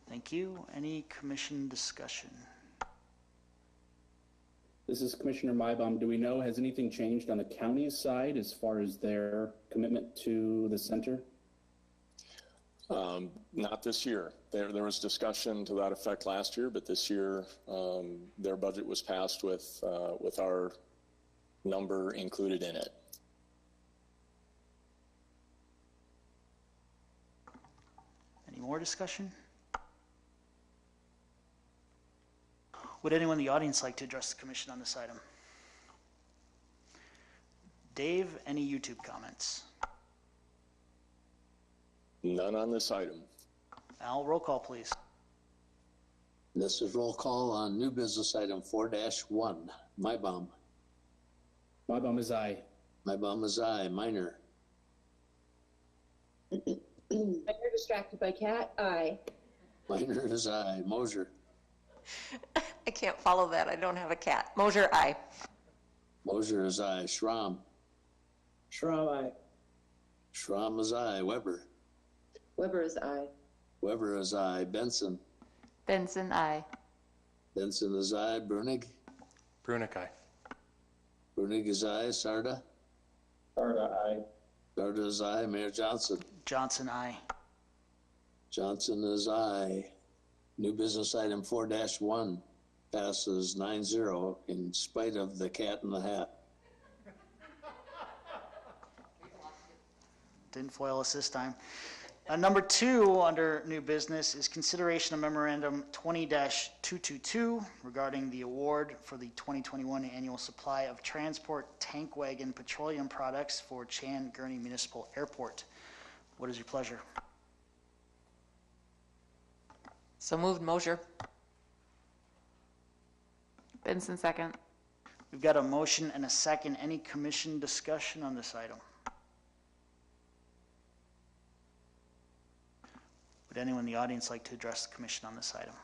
Thank you. Any commission discussion? This is Commissioner Mybom. Do we know, has anything changed on the county's side as far as their commitment to the center? Not this year. There was discussion to that effect last year, but this year their budget was passed with our number included in it. Any more discussion? Would anyone in the audience like to address the commission on this item? Dave, any YouTube comments? None on this item. Al, roll call, please. This is roll call on new business item 4-1. Mybom. Mybom is aye. Mybom is aye. Minor. Minor distracted by cat, aye. Minor is aye. Mosier. I can't follow that. I don't have a cat. Mosier, aye. Mosier is aye. Schramm. Schramm, aye. Schramm is aye. Weber. Weber is aye. Weber is aye. Benson. Benson, aye. Benson is aye. Brunig. Brunig, aye. Brunig is aye. Sarda. Sarda, aye. Sarda is aye. Mayor Johnson. Johnson, aye. Johnson is aye. New business item 4-1 passes 9-0 in spite of the cat in the hat. Didn't foil us this time. Number 2 under new business is consideration of memorandum 20-222 regarding the award for the 2021 annual supply of transport tank wagon petroleum products for Chan Gurney Municipal Airport. What is your pleasure? So moved, Mosier. Benson, second. We've got a motion and a second. Any commission discussion on this item? Would anyone in the audience like to address the commission on this item?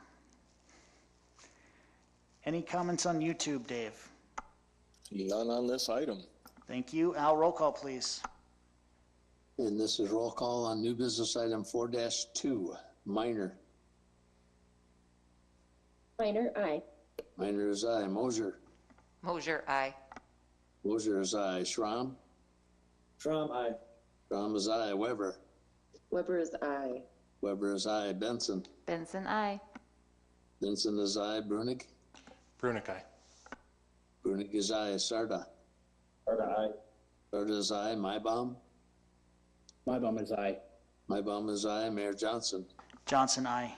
Any comments on YouTube, Dave? None on this item. Thank you. Al, roll call, please. And this is roll call on new business item 4-2. Minor. Minor, aye. Minor is aye. Mosier. Mosier, aye. Mosier is aye. Schramm. Schramm, aye. Schramm is aye. Weber. Weber is aye. Weber is aye. Benson. Benson, aye. Benson is aye. Brunig. Brunig, aye. Brunig is aye. Sarda. Sarda, aye. Sarda is aye. Mybom. Mybom is aye. Mybom is aye. Mayor Johnson. Johnson, aye.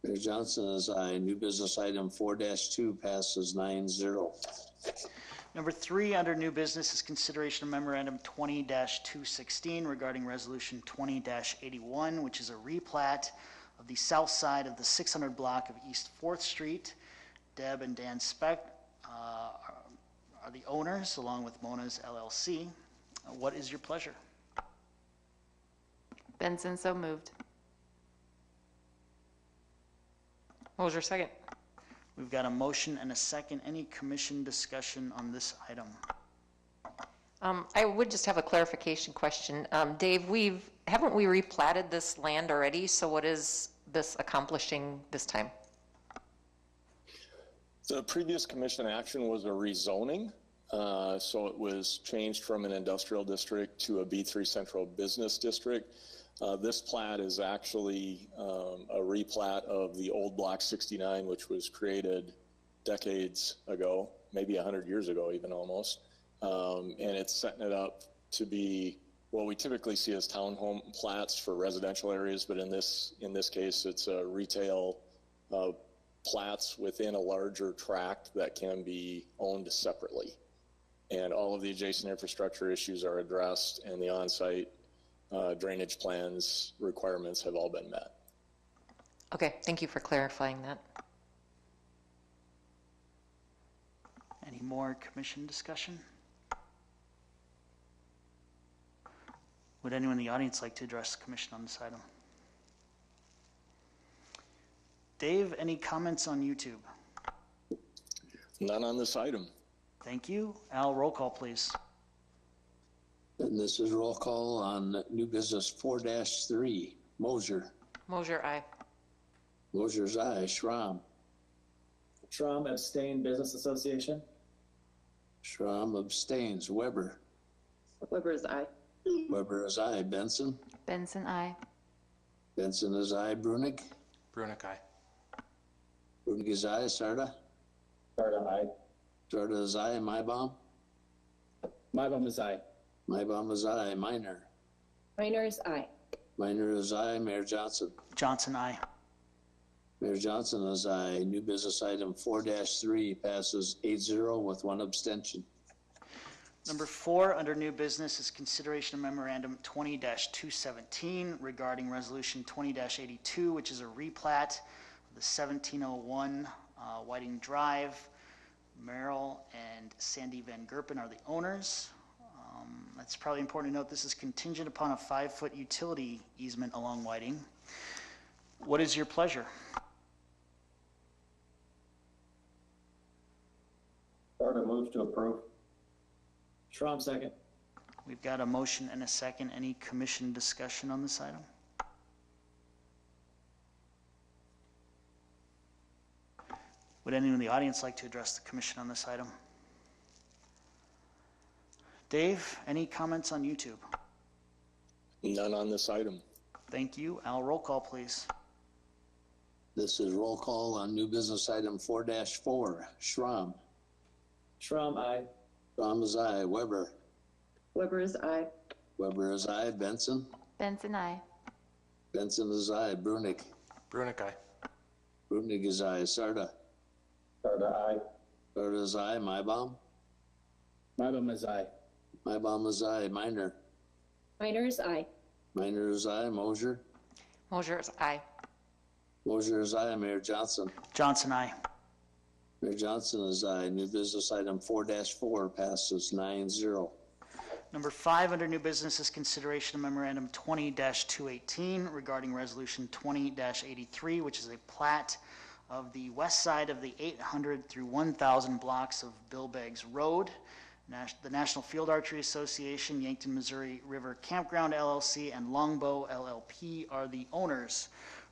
Mayor Johnson is aye. New business item 4-2 passes 9-0. Number 3 under new business is consideration of memorandum 20-216 regarding resolution 20-81, which is a replat of the south side of the 600 block of East 4th Street. Deb and Dan Speck are the owners, along with Mona's LLC. What is your pleasure? Benson, so moved. Mosier, second. We've got a motion and a second. Any commission discussion on this item? I would just have a clarification question. Dave, haven't we replatted this land already? So what is this accomplishing this time? The previous commission action was a rezoning. So it was changed from an industrial district to a B3 central business district. This plat is actually a replat of the old Block 69, which was created decades ago, maybe 100 years ago even almost. And it's setting it up to be what we typically see as townhome plats for residential areas, but in this case, it's a retail plats within a larger tract that can be owned separately. And all of the adjacent infrastructure issues are addressed, and the on-site drainage plans requirements have all been met. Okay, thank you for clarifying that. more commission discussion? Would anyone in the audience like to address the commission on this item? Dave, any comments on YouTube? None on this item. Thank you. Al, roll call, please. And this is roll call on new business 4-3. Mosier. Mosier, aye. Mosier's aye. Schramm. Schramm abstain. Business Association. Schramm abstains. Weber. Weber is aye. Weber is aye. Benson. Benson, aye. Benson is aye. Brunig. Brunig, aye. Brunig is aye. Sarda. Sarda, aye. Sarda is aye. Mybom. Mybom is aye. Mybom is aye. Minor. Minor is aye. Minor is aye. Mayor Johnson. Johnson, aye. Mayor Johnson is aye. New business item 4-3 passes 8-0 with one abstention. Number 4 under new business is consideration of memorandum 20-217 regarding resolution 20-82, which is a replat of the 1701 Whiting Drive. Merrill and Sandy Van Gerpen are the owners. It's probably important to note this is contingent upon a 5-foot utility easement along Whiting. What is your pleasure? Sarda moves to approve. Schramm second. We've got a motion and a second. Any commission discussion on this item? Would anyone in the audience like to address the commission on this item? Dave, any comments on YouTube? None on this item. Thank you. Al, roll call, please. This is roll call on new business item 4-4. Schramm. Schramm, aye. Schramm is aye. Weber. Weber is aye. Weber is aye. Benson. Benson, aye. Benson is aye. Brunig. Brunig, aye. Brunig is aye. Sarda. Sarda, aye. Sarda is aye. Mybom. Mybom is aye. Mybom is aye. Minor. Minor is aye. Minor is aye. Mosier. Mosier is aye. Mosier is aye. Mayor Johnson. Johnson, aye. Mayor Johnson is aye. New business item 4-4 passes 9-0. Number 5 under new business is consideration of memorandum 20-218 regarding resolution 20-83, which is a plat of the west side of the 800 through 1000 blocks of Bill Beggs Road. The National Field Archery Association, Yankton, Missouri River Campground LLC, and Longbow LLP are the owners.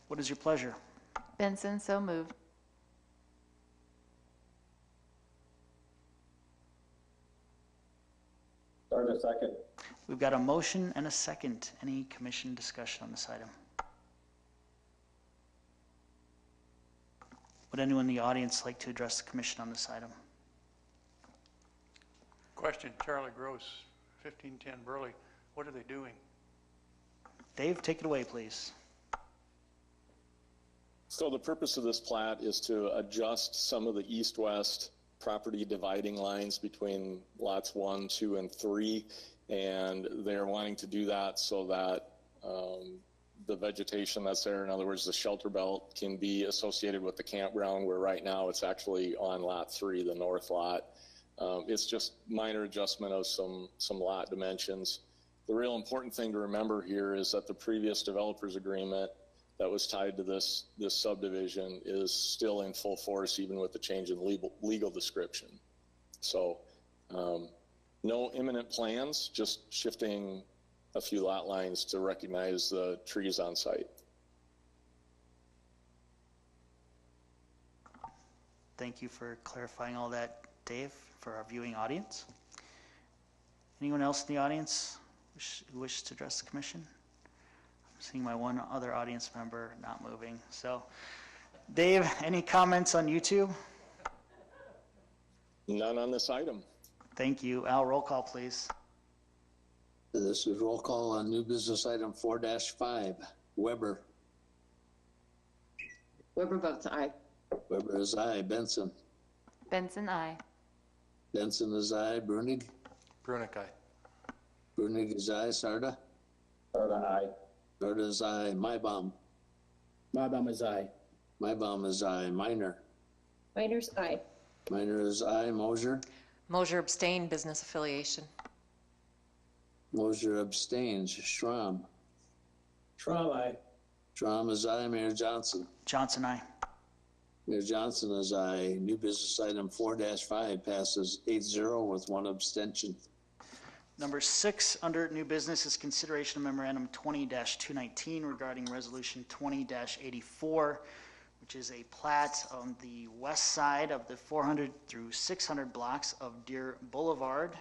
What is your pleasure? Benson, so moved. Sarda second. We've got a motion and a second. Any commission discussion on this item? Would anyone in the audience like to address the commission on this item? Question, Charlie Gross, 1510 Burley. What are they doing? Dave, take it away, please. So the purpose of this plat is to adjust some of the east-west property dividing lines between lots 1, 2, and 3, and they're wanting to do that so that the vegetation that's there, in other words, the shelter belt, can be associated with the campground, where right now it's actually on lot 3, the north lot. It's just minor adjustment of some lot dimensions. The real important thing to remember here is that the previous developer's agreement that was tied to this subdivision is still in full force, even with the change in legal description. So no imminent plans, just shifting a few lot lines to recognize the trees on site. Thank you for clarifying all that, Dave, for our viewing audience. Anyone else in the audience who wishes to address the commission? I'm seeing my one other audience member not moving. So, Dave, any comments on YouTube? None on this item. Thank you. Al, roll call, please. This is roll call on new business item 4-5. Weber. Weber votes aye. Weber is aye. Benson. Benson, aye. Benson is aye. Brunig. Brunig, aye. Brunig is aye. Sarda. Sarda, aye. Sarda is aye. Mybom. Mybom is aye. Mybom is aye. Minor. Minor's aye. Minor is aye. Mosier. Mosher abstain, business affiliation. Mosher abstains. Schramm. Schramm, aye. Schramm is aye. Mayor Johnson. Johnson, aye. Mayor Johnson is aye. New business item 4-5 passes 8-0 with one abstention. Number 6 under new business is consideration of memorandum 20-219 regarding resolution 20-84, which is a plat on the west side of the 400 through 600 blocks of Deer Boulevard.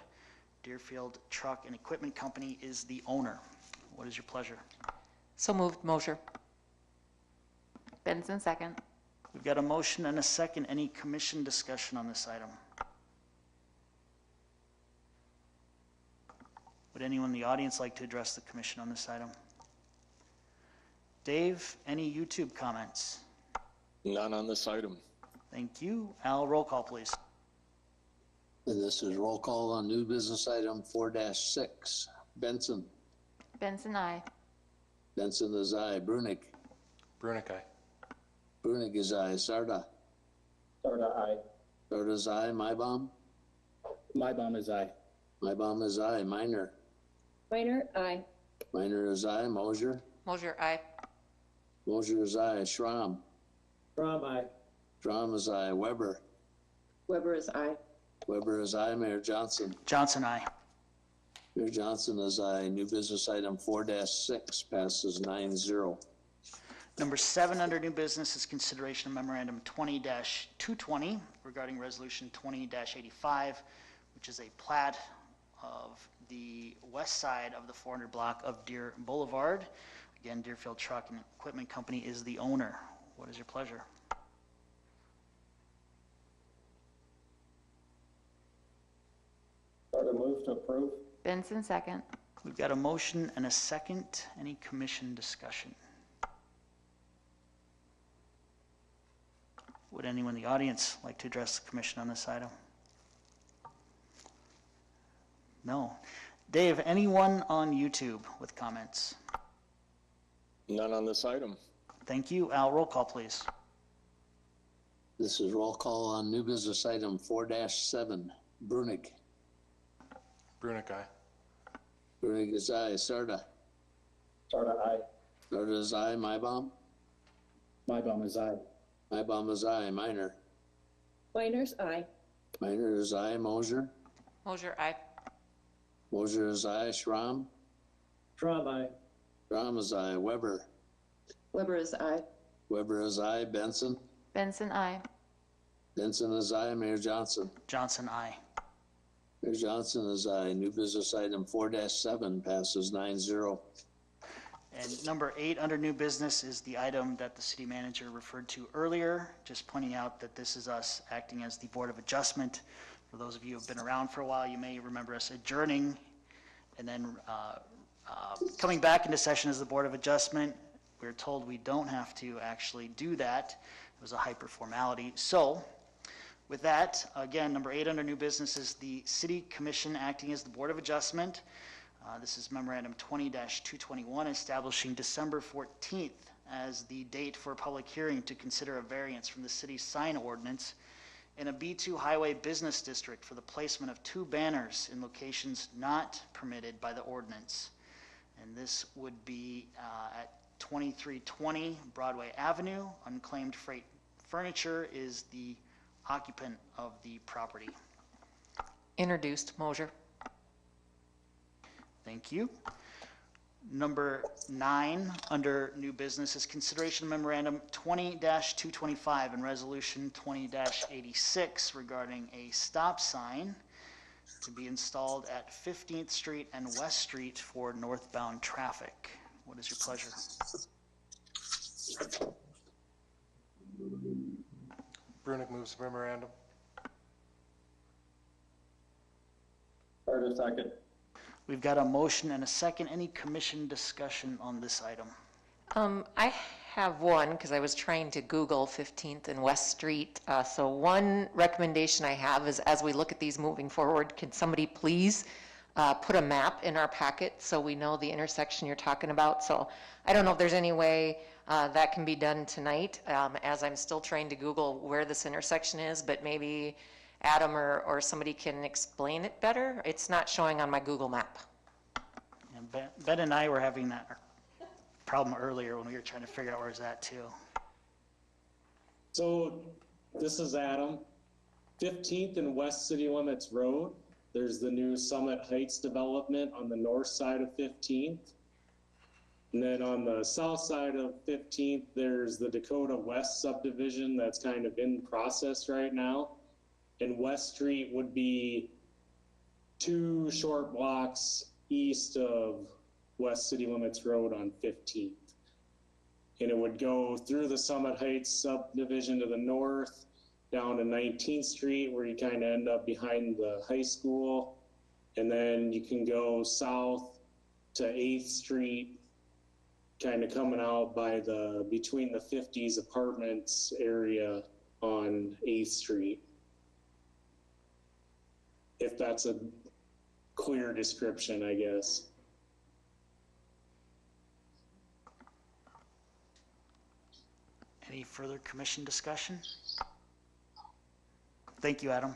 Deerfield Truck and Equipment Company is the owner. What is your pleasure? So moved, Mosher. Benson, second. We've got a motion and a second. Any commission discussion on this item? Would anyone in the audience like to address the commission on this item? Dave, any YouTube comments? None on this item. Thank you. Al, roll call, please. And this is roll call on new business item 4-6. Benson. Benson, aye. Benson is aye. Brunick. Brunick, aye. Brunick is aye. Sarda. Sarda, aye. Sarda is aye. Mybom. Mybom is aye. Mybom is aye. Minor. Minor, aye. Minor is aye. Mosher. Mosher, aye. Mosher is aye. Schramm. Schramm, aye. Schramm is aye. Weber. Weber is aye. Weber is aye. Mayor Johnson. Johnson, aye. Mayor Johnson is aye. New business item 4-6 passes 9-0. Number 7 under new business is consideration of memorandum 20-220 regarding resolution 20-85, which is a plat of the west side of the 400 block of Deer Boulevard. Again, Deerfield Truck and Equipment Company is the owner. What is your pleasure? Sarda moves to approve. Benson, second. We've got a motion and a second. Any commission discussion? Would anyone in the audience like to address the commission on this item? No. Dave, anyone on YouTube with comments? None on this item. Thank you. Al, roll call, please. This is roll call on new business item 4-7. Brunick. Brunick, aye. Brunick is aye. Sarda. Sarda, aye. Sarda is aye. Mybom. Mybom is aye. Mybom is aye. Minor. Minor's, aye. Minor is aye. Mosher. Mosher, aye. Mosher is aye. Schramm. Schramm, aye. Schramm is aye. Weber. Weber is aye. Weber is aye. Benson. Benson, aye. Benson is aye. Mayor Johnson. Johnson, aye. Mayor Johnson is aye. New business item 4-7 passes 9-0. And number 8 under new business is the item that the city manager referred to earlier, just pointing out that this is us acting as the Board of Adjustment. For those of you who have been around for a while, you may remember us adjourning and then coming back into session as the Board of Adjustment. We're told we don't have to actually do that. It was a hyper formality. So with that, again, number 8 under new business is the City Commission acting as the Board of Adjustment. This is Memorandum 20-221, establishing December 14th as the date for a public hearing to consider a variance from the city's sign ordinance in a B2 highway business district for the placement of 2 banners in locations not permitted by the ordinance. And this would be at 2320 Broadway Avenue. Unclaimed Freight Furniture is the occupant of the property. Introduced, Mosher. Thank you. Number 9 under new business is consideration of memorandum 20-225 and resolution 20-86 regarding a stop sign to be installed at 15th Street and West Street for northbound traffic. What is your pleasure? Brunick moves the memorandum. Sarda, second. We've got a motion and a second. Any commission discussion on this item? I have one because I was trying to Google 15th and West Street. So one recommendation I have is as we look at these moving forward, can somebody please put a map in our packet so we know the intersection you're talking about? So I don't know if there's any way that can be done tonight as I'm still trying to Google where this intersection is, but maybe Adam or somebody can explain it better. It's not showing on my Google map. And Ben and I were having that problem earlier when we were trying to figure out where it's at too. So this is Adam. 15th and West City Limits Road. There's the new Summit Heights development on the north side of 15th. And then on the south side of 15th, there's the Dakota West subdivision that's kind of in process right now. And West Street would be 2 short blocks east of West City Limits Road on 15th. And it would go through the Summit Heights subdivision to the north, down to 19th Street, where you kind of end up behind the high school. And then you can go south to 8th Street, kind of coming out by between the 50s apartments area on 8th Street. If that's a clear description, I guess. Any further commission discussion? Thank you, Adam.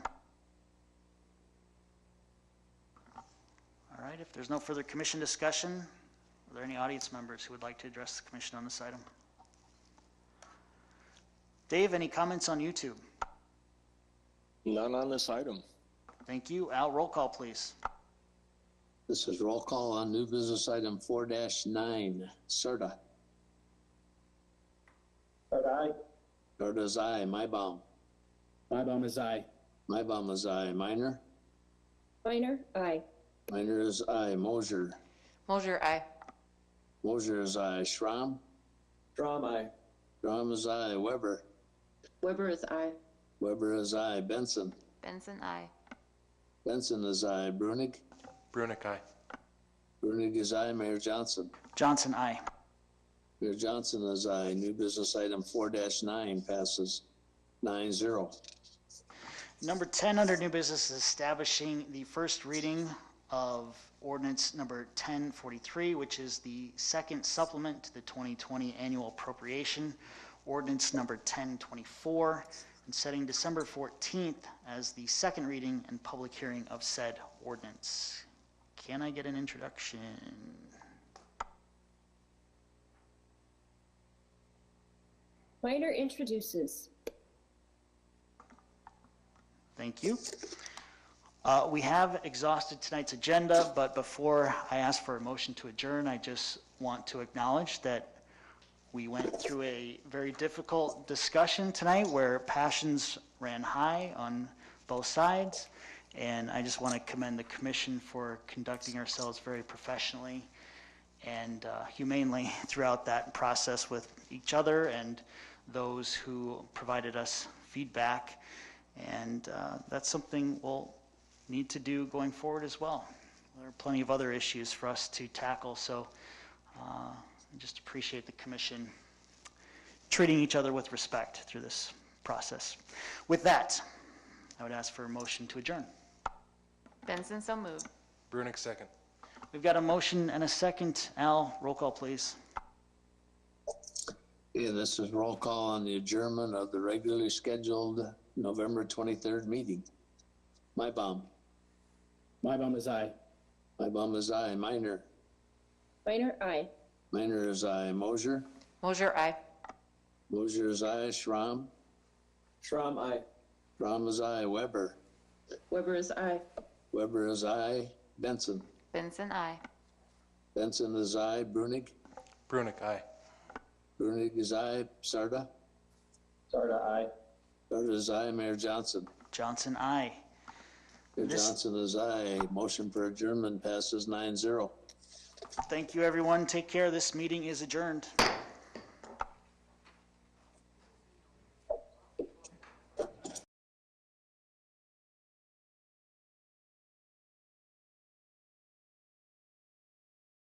All right, if there's no further commission discussion, are there any audience members who would like to address the commission on this item? Dave, any comments on YouTube? None on this item. Thank you. Al, roll call, please. This is roll call on new business item 4-9. Serta. Serta, aye. Serta's aye. Mybom. Mybom is aye. Mybom is aye. Minor. Minor, aye. Minor is aye. Mosier. Mosier, aye. Mosier is aye. Schramm. Schramm, aye. Schramm is aye. Weber. Weber is aye. Weber is aye. Benson. Benson, aye. Benson is aye. Brunig. Brunig, aye. Brunig is aye. Mayor Johnson. Johnson, aye. Mayor Johnson is aye. New business item 4-9 passes 9-0. Number 10 under new business is establishing the first reading of ordinance number 1043, which is the second supplement to the 2020 annual appropriation, ordinance number 1024, and setting December 14th as the second reading and public hearing of said ordinance. Can I get an introduction? Minor introduces. Thank you. We have exhausted tonight's agenda, but before I ask for a motion to adjourn, I just want to acknowledge that we went through a very difficult discussion tonight where passions ran high on both sides, and I just want to commend the commission for conducting ourselves very professionally and humanely throughout that process with each other and those who provided us feedback. And that's something we'll need to do going forward as well. There are plenty of other issues for us to tackle, so I just appreciate the commission treating each other with respect through this process. With that, I would ask for a motion to adjourn. Benson, so moved. Brunig, second. We've got a motion and a second. Al, roll call, please. Yeah, this is roll call on the adjournment of the regularly scheduled November 23rd meeting. Mybom. Mybom is aye. Mybom is aye. Minor. Minor, aye. Minor is aye. Mosier. Mosier, aye. Mosier is aye. Schramm. Schramm, aye. Schramm is aye. Weber. Weber is aye. Weber is aye. Benson. Benson, aye. Benson is aye. Brunig. Brunig, aye. Brunig is aye. Serta. Serta, aye. Serta is aye. Mayor Johnson. Johnson, aye. Mayor Johnson is aye. Motion for adjournment passes 9-0. Thank you, everyone. Take care. This meeting is adjourned.